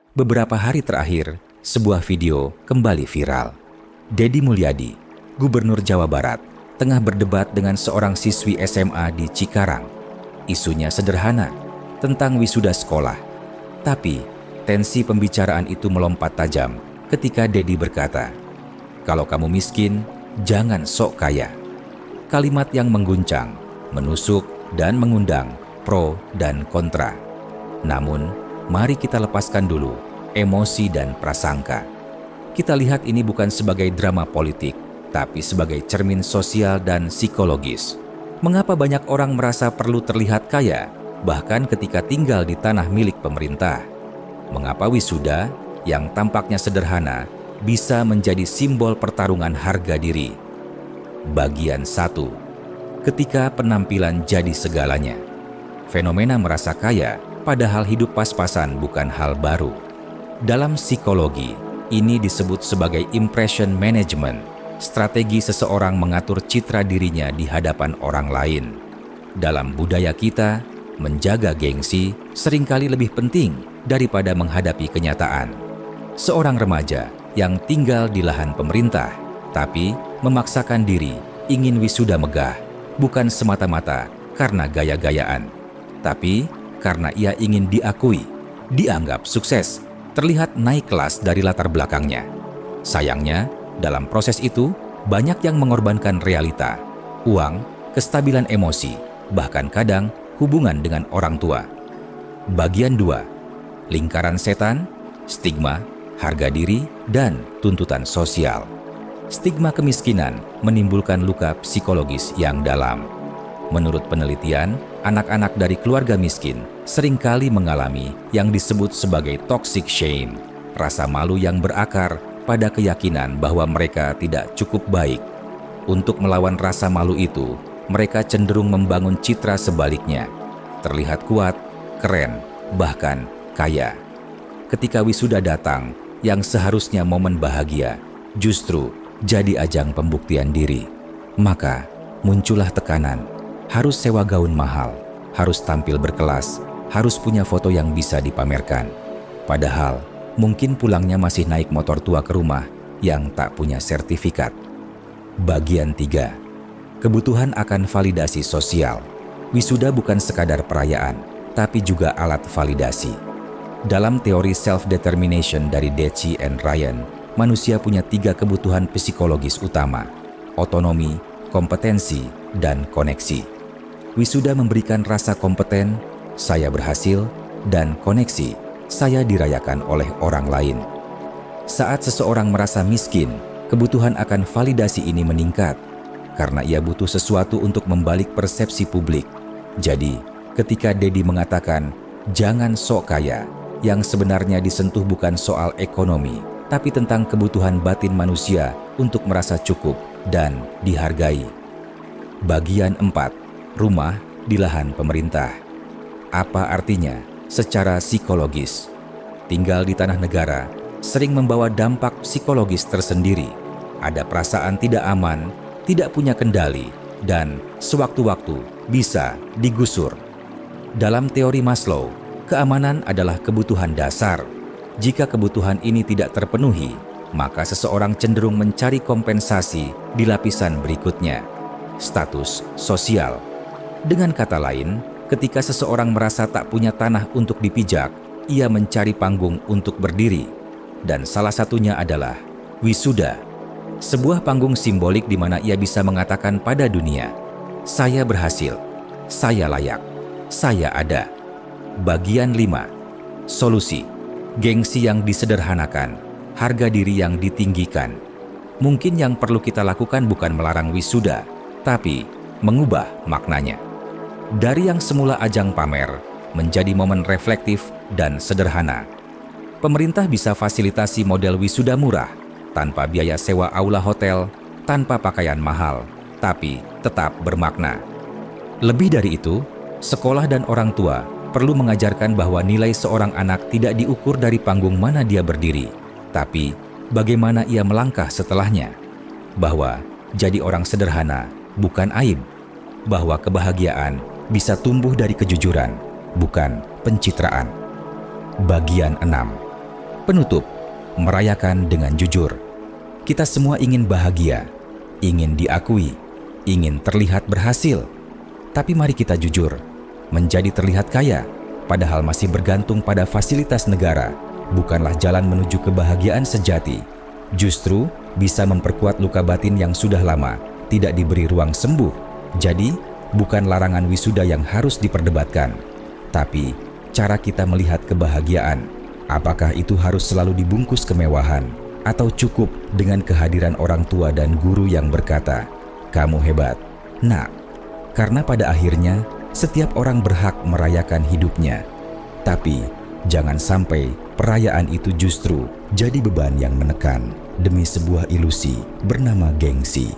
Beberapa hari terakhir, sebuah video kembali viral. Deddy Mulyadi, Gubernur Jawa Barat, tengah berdebat dengan seorang siswi SMA di Cikarang. Isunya sederhana, tentang wisuda sekolah. Tapi, tensi pembicaraan itu melompat tajam ketika Deddy berkata, "Kalau kamu miskin, jangan sok kaya." Kalimat yang mengguncang, menusuk, dan mengundang pro dan kontra. Namun, mari kita lepaskan dulu emosi dan prasangka. Kita lihat ini bukan sebagai drama politik, tapi sebagai cermin sosial dan psikologis. Mengapa banyak orang merasa perlu terlihat kaya, bahkan ketika tinggal di tanah milik pemerintah? Mengapa wisuda yang tampaknya sederhana bisa menjadi simbol pertarungan harga diri? Bagian 1. Ketika penampilan jadi segalanya. Fenomena merasa kaya, padahal hidup pas-pasan bukan hal baru. Dalam psikologi, ini disebut sebagai impression management, strategi seseorang mengatur citra dirinya di hadapan orang lain. Dalam budaya kita, menjaga gengsi seringkali lebih penting daripada menghadapi kenyataan. Seorang remaja yang tinggal di lahan pemerintah, tapi memaksakan diri ingin wisuda megah, bukan semata-mata karena gaya-gayaan, tapi karena ia ingin diakui, dianggap sukses, terlihat naik kelas dari latar belakangnya. Sayangnya, dalam proses itu, banyak yang mengorbankan realita, uang, kestabilan emosi, bahkan kadang hubungan dengan orang tua. Bagian 2. Lingkaran setan, stigma, harga diri, dan tuntutan sosial. Stigma kemiskinan menimbulkan luka psikologis yang dalam. Menurut penelitian, anak-anak dari keluarga miskin seringkali mengalami yang disebut sebagai toxic shame, rasa malu yang berakar pada keyakinan bahwa mereka tidak cukup baik. Untuk melawan rasa malu itu, mereka cenderung membangun citra sebaliknya, terlihat kuat, keren, bahkan kaya. Ketika wisuda datang, yang seharusnya momen bahagia, justru jadi ajang pembuktian diri. Maka muncullah tekanan, harus sewa gaun mahal, harus tampil berkelas, harus punya foto yang bisa dipamerkan. Padahal, mungkin pulangnya masih naik motor tua ke rumah yang tak punya sertifikat. Bagian 3. Kebutuhan akan validasi sosial. Wisuda bukan sekadar perayaan, tapi juga alat validasi. Dalam teori self-determination dari Deci and Ryan, manusia punya 3 kebutuhan psikologis utama: otonomi, kompetensi, dan koneksi. Wisuda memberikan rasa kompeten, saya berhasil, dan koneksi, saya dirayakan oleh orang lain. Saat seseorang merasa miskin, kebutuhan akan validasi ini meningkat, karena ia butuh sesuatu untuk membalik persepsi publik. Jadi, ketika Deddy mengatakan, "Jangan sok kaya," yang sebenarnya disentuh bukan soal ekonomi, tapi tentang kebutuhan batin manusia untuk merasa cukup dan dihargai. Bagian 4. Rumah di lahan pemerintah. Apa artinya secara psikologis? Tinggal di tanah negara sering membawa dampak psikologis tersendiri. Ada perasaan tidak aman, tidak punya kendali, dan sewaktu-waktu bisa digusur. Dalam teori Maslow, keamanan adalah kebutuhan dasar. Jika kebutuhan ini tidak terpenuhi, maka seseorang cenderung mencari kompensasi di lapisan berikutnya. Status sosial. Dengan kata lain, ketika seseorang merasa tak punya tanah untuk dipijak, ia mencari panggung untuk berdiri. Dan salah satunya adalah wisuda. Sebuah panggung simbolik di mana ia bisa mengatakan pada dunia, "Saya berhasil, saya layak, saya ada." Bagian 5. Solusi. Gengsi yang disederhanakan, harga diri yang ditinggikan. Mungkin yang perlu kita lakukan bukan melarang wisuda, tapi mengubah maknanya. Dari yang semula ajang pamer, menjadi momen reflektif dan sederhana. Pemerintah bisa fasilitasi model wisuda murah, tanpa biaya sewa aula hotel, tanpa pakaian mahal, tapi tetap bermakna. Lebih dari itu, sekolah dan orang tua perlu mengajarkan bahwa nilai seorang anak tidak diukur dari panggung mana dia berdiri, tapi bagaimana ia melangkah setelahnya. Bahwa jadi orang sederhana bukan aib, bahwa kebahagiaan bisa tumbuh dari kejujuran, bukan pencitraan. Bagian 6. Penutup, merayakan dengan jujur. Kita semua ingin bahagia, ingin diakui, ingin terlihat berhasil. Tapi mari kita jujur, menjadi terlihat kaya, padahal masih bergantung pada fasilitas negara, bukanlah jalan menuju kebahagiaan sejati. Justru bisa memperkuat luka batin yang sudah lama tidak diberi ruang sembuh. Jadi, bukan larangan wisuda yang harus diperdebatkan, tapi cara kita melihat kebahagiaan. Apakah itu harus selalu dibungkus kemewahan, atau cukup dengan kehadiran orang tua dan guru yang berkata, "Kamu hebat, Nak." Karena pada akhirnya, setiap orang berhak merayakan hidupnya. Tapi, jangan sampai perayaan itu justru jadi beban yang menekan demi sebuah ilusi bernama gengsi.